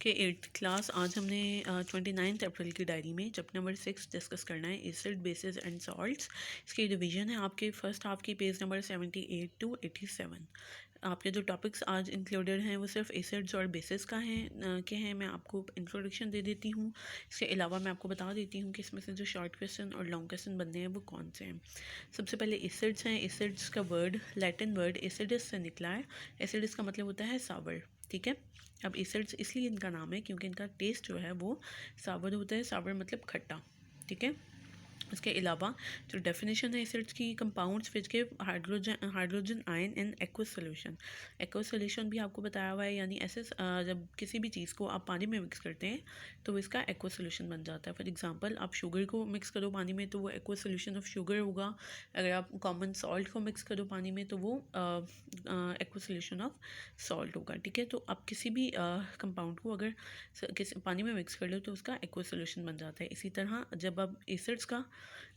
के 8th class आज हमने 29 अप्रैल की डायरी में चैप्टर नंबर 6 डिस्कस करना है एसिड बेसिस एंड सॉल्ट्स। इसकी रिवीजन है आपके फर्स्ट हाफ की पेज नंबर 78 टू 87। आपके जो टॉपिक्स आज इंक्लूडेड हैं वो सिर्फ एसिड्स और बेसिस का हैं मैं आपको इंट्रोडक्शन दे देती हूँ। इसके अलावा मैं आपको बता देती हूँ कि इसमें से जो शॉर्ट क्वेश्चन और लॉन्ग क्वेश्चन बनने हैं वो कौन से हैं। सबसे पहले एसिड्स हैं। एसिड्स का वर्ड लैटिन वर्ड एसिडस से निकला है। एसिडस का मतलब होता है सावर, ठीक है। अब एसिड्स इसलिए इनका नाम है क्योंकि इनका टेस्ट जो है वो सावर होता है। सावर मतलब खट्टा, ठीक है। इसके अलावा जो डेफिनेशन है एसिड्स की, compounds which give hydrogen ion in aqueous solution. Aqueous solution भी आपको बताया हुआ है, यानी ऐसे जब किसी भी चीज़ को आप पानी में मिक्स करते हैं तो वो इसका एक्वस सोल्यूशन बन जाता है। फॉर एग्जांपल आप शुगर को मिक्स करो पानी में तो वो एक्वस सोल्यूशन ऑफ शुगर होगा। अगर आप कॉमन सॉल्ट को मिक्स करो पानी में तो वो एक्वस सोल्यूशन ऑफ सॉल्ट होगा, ठीक है। तो आप किसी भी कंपाउंड को अगर किसी पानी में मिक्स कर लो तो उसका एक्वस सोल्यूशन बन जाता है। इसी तरह जब आप एसिड्स का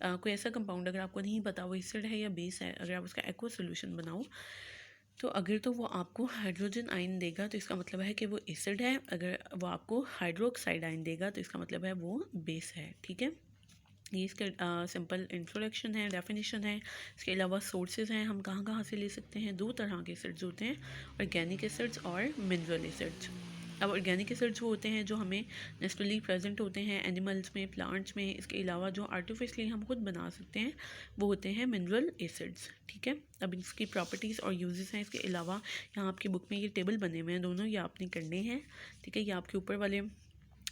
कोई ऐसा कंपाउंड अगर आपको नहीं पता वो एसिड है या बेस है, अगर आप उसका एक्वा सोल्यूशन बनाओ तो अगर तो वो आपको हाइड्रोजन आयन देगा तो इसका मतलब है कि वो एसिड है। अगर वो आपको हाइड्रोक्साइड आयन देगा तो इसका मतलब है वो बेस है, ठीक है। ये इसका सिंपल इंट्रोडक्शन है, डेफिनेशन है। इसके अलावा सोर्सेज हैं, हम कहाँ कहाँ से ले सकते हैं। दो तरह के एसिड्स होते हैं, ऑर्गेनिक एसिड्स और मिनरल एसिड्स। अब ऑर्गेनिक एसिड्स वो होते हैं जो हमें नेचुरली प्रेजेंट होते हैं एनिमल्स में, प्लांट्स में। इसके अलावा जो आर्टिफिशियली हम खुद बना सकते हैं वो होते हैं मिनरल एसिड्स, ठीक है। अब इसकी प्रॉपर्टीज़ और यूजेस हैं। इसके अलावा यहाँ आपकी बुक में ये टेबल बने हुए हैं, दोनों ये आपने करने हैं, ठीक है। ये आपके ऊपर वाले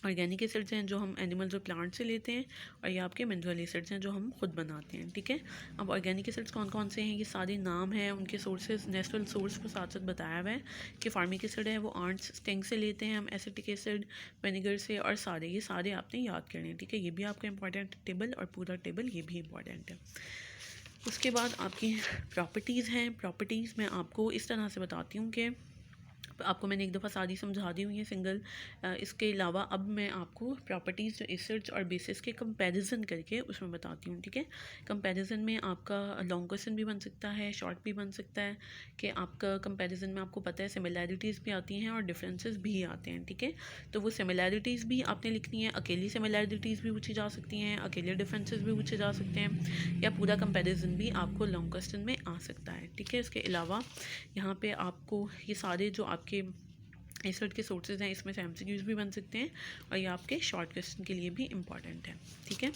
ऑर्गेनिक एसिड्स हैं जो हम एनिमल्स और प्लांट से लेते हैं, और ये आपके मिनरल एसिड्स हैं जो हम खुद बनाते हैं, ठीक है। अब ऑर्गेनिक एसिड्स कौन कौन से हैं, ये सारे नाम हैं, उनके सोर्सेज नेचुरल सोर्स को साथ साथ बताया हुआ है कि फार्मिक एसिड है वो आंट्स स्टिंग से लेते हैं हम, एसिटिक एसिड विनेगर से, और ये सारे आपने याद करने हैं, ठीक है। ये भी आपका इंपॉर्टेंट टेबल, और पूरा टेबल ये भी इंपॉर्टेंट है। उसके बाद आपकी प्रॉपर्टीज़ हैं। प्रॉपर्टीज़ मैं आपको इस तरह से बताती हूँ कि आपको मैंने एक दफ़ा सारी समझा दी हुई है सिंगल। इसके अलावा अब मैं आपको प्रॉपर्टीज़ जो एसिड्स और बेसिस के कंपैरिजन करके उसमें बताती हूँ, ठीक है। कंपैरिजन में आपका लॉन्ग क्वेश्चन भी बन सकता है, शॉर्ट भी बन सकता है कि आपका कंपैरिजन में आपको पता है सिमिलैरिटीज़ भी आती हैं और डिफरेंसेस भी आते हैं, ठीक है। तो वो सिमिलैरिटीज़ भी आपने लिखनी है, अकेली सिमिलैरिटीज़ भी पूछी जा सकती हैं, अकेले डिफरेंसेस भी पूछे जा सकते हैं, या पूरा कंपैरिजन भी आपको लॉन्ग क्वेश्चन में आ सकता है, ठीक है। इसके अलावा यहाँ पे आपको ये सारे जो आपके एसिड के सोर्सेज हैं इसमें से एमसीक्यूज भी बन सकते हैं, और ये आपके शॉर्ट क्वेश्चन के लिए भी इम्पॉर्टेंट है, ठीक है।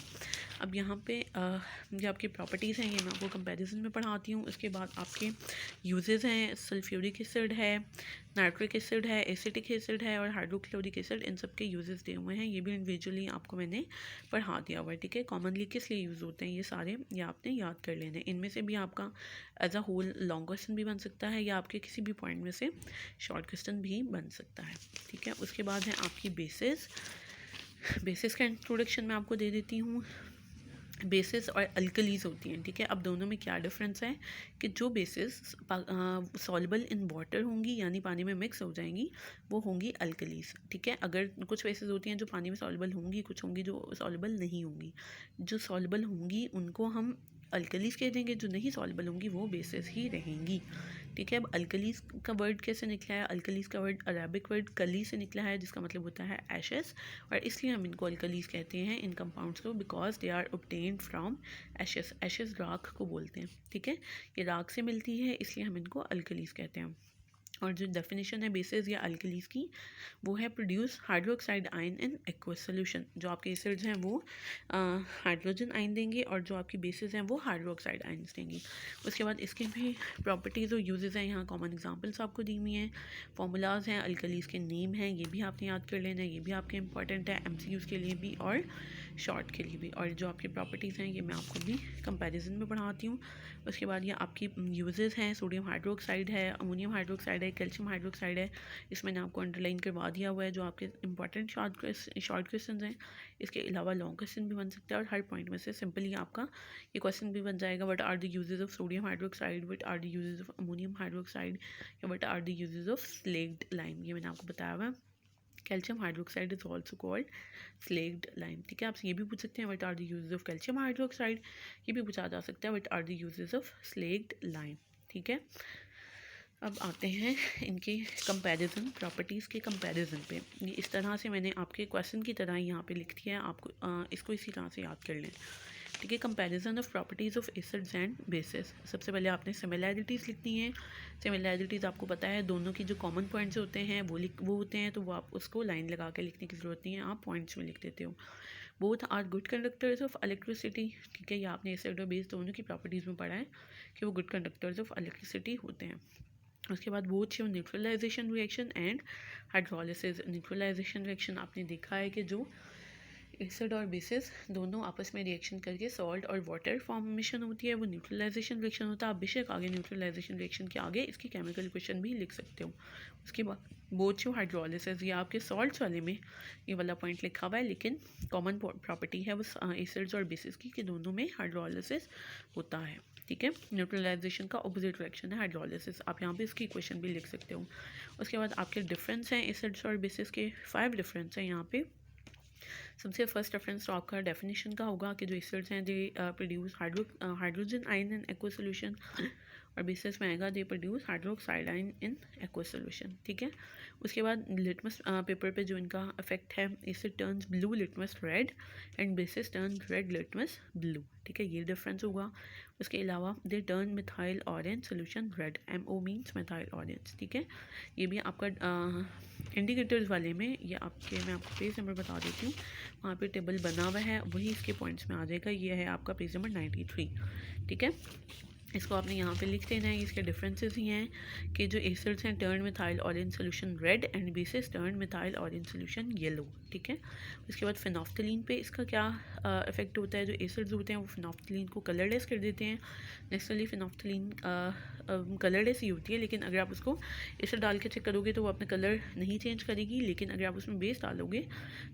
अब यहाँ पे जो आपकी प्रॉपर्टीज़ हैं ये मैं आपको कंपैरिजन में पढ़ाती हूँ। उसके बाद आपके यूजेस हैं, सल्फ्यूरिक एसिड है, नाइट्रिक एसिड है, एसिटिक एसिड है, और हाइड्रोक्लोरिक एसिड। इन सब के यूजेस दिए हुए हैं, ये भी इंडिविजुअली आपको मैंने पढ़ा दिया हुआ है, ठीक है। कॉमनली किस लिए यूज़ होते हैं ये सारे, ये आपने याद कर लेने। इनमें से भी आपका as a whole long question भी बन सकता है, या आपके किसी भी पॉइंट में से शॉर्ट क्वेश्चन भी बन सकता है, ठीक है। उसके बाद है आपकी बेसिस। बेसिस का इंट्रोडक्शन मैं आपको दे देती हूँ। बेसिस और अल्कलीज होती हैं, ठीक है। अब दोनों में क्या डिफरेंस है कि जो बेसिस सॉल्युबल इन वाटर होंगी यानी पानी में मिक्स हो जाएंगी वो होंगी अल्कलीज, ठीक है। अगर कुछ बेसिस होती हैं जो पानी में सॉल्युबल होंगी, कुछ होंगी जो सॉल्युबल नहीं होंगी। जो सॉल्युबल होंगी उनको हम अल्कलीज कह देंगे, जो नहीं सॉल्युबल होंगी वो बेसिस ही रहेंगी, ठीक है। अब अल्कलीज का वर्ड कैसे निकला है, अल्कलीज का वर्ड अरेबिक वर्ड कली से निकला है जिसका मतलब होता है एशेस, और इसलिए हम इनको अल्कलीज कहते हैं इन कंपाउंड्स को, because they are obtained from ashes. Ashes राख को बोलते हैं, ठीक है। ये राख से मिलती है इसलिए हम इनको अल्कलीज कहते हैं। और जो डेफिनेशन है बेसिस या अल्कलीज की वो है produce hydroxide ion in aqueous solution. जो आपके एसिड्स हैं वो हाइड्रोजन आयन देंगे, और जो आपकी बेसिस हैं वो हाइड्रोक्साइड आयन्स देंगी। उसके बाद इसके भी प्रॉपर्टीज़ और यूजेस हैं, यहाँ कॉमन एग्जांपल्स आपको दी हुई हैं, फार्मूलाज हैं, अल्कलीज के नेम हैं, ये भी आपने याद कर लेना है, ये भी आपके इंपॉर्टेंट है एमसीक्यूज़ के लिए भी और शॉर्ट के लिए भी। और जो आपकी प्रॉपर्टीज़ हैं ये मैं आपको भी कंपैरिजन में पढ़ाती हूँ। उसके बाद ये आपकी यूजेस हैं, सोडियम हाइड्रोक्साइड है, अमोनियम हाइड्रोक्साइड है, कैल्शियम हाइड्रोक्साइड है। इसमें मैंने आपको अंडरलाइन करवा दिया हुआ है जो आपके इंपॉर्टेंट शॉर्ट क्वेश्चन हैं। इसके अलावा लॉन्ग क्वेश्चन भी बन सकता है, और हर पॉइंट में से सिंपली आपका ये क्वेश्चन भी बन जाएगा, what are the uses of sodium hydroxide, what are the uses of ammonium hydroxide, या what are the uses of slaked lime, ये मैंने आपको बताया हुआ है। Calcium hydroxide is also called slaked lime, ठीक है। आपसे ये भी पूछ सकते हैं what are the uses of calcium hydroxide, ये भी पूछा जा सकता है what are the uses of slaked lime, ठीक है। अब आते हैं इनके कंपैरिजन, प्रॉपर्टीज़ के कंपैरिजन पे। ये इस तरह से मैंने आपके क्वेश्चन की तरह ही यहाँ पे लिख दिया है, आपको इसको इसी तरह से याद कर लें। ठीक है, comparison of properties of acids and bases. सबसे पहले आपने सिमिलैरिटीज़ लिखनी है। सिमिलैरिटीज़ आपको पता है, दोनों की जो कॉमन पॉइंट्स होते हैं वो होते हैं, तो वो आप उसको लाइन लगा के लिखने की ज़रूरत नहीं है, आप पॉइंट्स में लिख देते हो। Both are good conductors of electricity. ठीक है, ये आपने एसिड और बेस दोनों की प्रॉपर्टीज़ में पढ़ा है कि वो गुड कंडक्टर्स ऑफ इलेक्ट्रिसिटी होते हैं। उसके बाद both show neutralisation reaction and hydrolysis. Neutralisation reaction आपने देखा है कि जो एसिड और बेसिस दोनों आपस में रिएक्शन करके सॉल्ट और वाटर फॉर्मेशन होती है, वो न्यूट्रलाइजेशन रिएक्शन होता है। आप बेशक आगे न्यूट्रलाइजेशन रिएक्शन के आगे इसकी केमिकल इक्वेशन भी लिख सकते हो। उसके बाद बोथ शो हाइड्रोलिसिस, ये आपके सॉल्ट्स वाले में ये वाला पॉइंट लिखा हुआ है, लेकिन कॉमन प्रॉपर्टी है वो एसिड्स और बेसिस की कि दोनों में हाइड्रोलिसिस होता है। ठीक है, न्यूट्रलाइजेशन का ऑपोजिट रिएक्शन है हाइड्रोलिसिस, आप यहाँ पे इसकी इक्वेशन भी लिख सकते हो। उसके बाद आपके डिफरेंस हैं एसिड्स और बेसिस के, 5 डिफरेंस हैं यहाँ पे। सबसे फर्स्ट रेफरेंस तो आपका डेफिनेशन का होगा कि जो एसिड्स हैं they produce hydrogen ion in aqua solution, और बेसिस में आएगा they produce hydroxide ion in aqua solution. ठीक है, उसके बाद लिटमस पेपर पे जो इनका इफेक्ट है, asset turns blue litmus red and bases turn red litmus blue. ठीक है, ये डिफरेंस होगा। उसके अलावा they turn methyl orange solution red, MO means methyl orange. ठीक है, ये भी आपका इंडिकेटर्स वाले में, ये आपके मैं आपको पेज नंबर बता देती हूँ, वहाँ पे टेबल बना हुआ है, वही इसके पॉइंट्स में आ जाएगा। ये है आपका पेज नंबर 93। ठीक है, इसको आपने यहाँ पे लिख देना है। इसके डिफरेंसेस ही हैं कि जो एसिड्स हैं turn methyl orange solution red and bases turn methyl orange solution yellow. ठीक है, उसके बाद फिनोफ्थलीन पे इसका क्या इफेक्ट होता है, जो एसिड्स होते हैं वो फिनोफ्थलीन को कलरलेस कर देते हैं। नेचुरली फिनोफ्थलीन कलरलेस ही होती है, लेकिन अगर आप उसको एसिड डाल के चेक करोगे तो वो अपना कलर नहीं चेंज करेगी, लेकिन अगर आप उसमें बेस डालोगे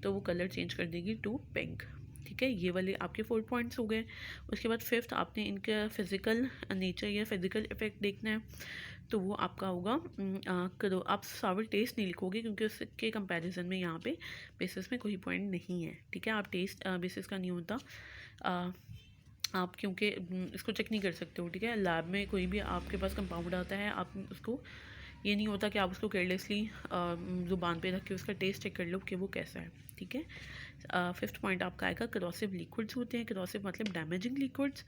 तो वो कलर चेंज कर देगी टू पिंक। ठीक है, ये वाले आपके 4 पॉइंट्स हो गए। उसके बाद फिफ्थ आपने इनका फिज़िकल नेचर या फिज़िकल इफेक्ट देखना है, तो वो आपका होगा करो। आप सावर टेस्ट नहीं लिखोगे क्योंकि उसके कंपैरिजन में यहाँ पे बेसिस में कोई पॉइंट नहीं है। ठीक है, आप टेस्ट बेसिस का नहीं होता, आप क्योंकि इसको चेक नहीं कर सकते हो। ठीक है, लैब में कोई भी आपके पास कंपाउंड आता है, आप उसको ये नहीं होता कि आप उसको केयरलेसली ज़ुबान पे रख के उसका टेस्ट चेक कर लो कि वो कैसा है। ठीक है, फिफ्थ पॉइंट आपका आएगा करॉसिव लिक्विड्स होते हैं। करॉसिव मतलब डैमेजिंग लिक्विड्स।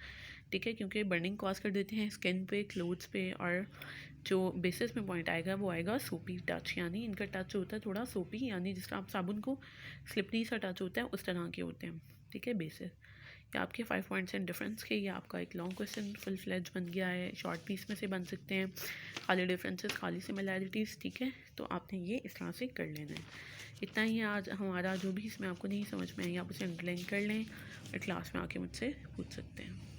ठीक है, क्योंकि बर्निंग कॉज कर देते हैं स्किन पे, क्लोथ्स पे। और जो बेसिस में पॉइंट आएगा वो आएगा सोपी टच, यानी इनका टच होता है थोड़ा सोपी, यानी जिसका आप साबुन को स्लिपरी सा टच होता है उस तरह के होते हैं। ठीक है, बेसिस ये आपके 5 पॉइंट्स एंड डिफरेंस के। ये आपका एक लॉन्ग क्वेश्चन फुल फ्लेज बन गया है, शॉर्ट पीस में से बन सकते हैं, खाली डिफरेंसेस खाली सिमिलैरिटीज़। ठीक है, तो आपने ये इस तरह से कर लेना है। इतना ही आज हमारा, जो भी इसमें आपको नहीं समझ में आई आप उसे अंडरलाइन कर लें और क्लास में आके मुझसे पूछ सकते हैं।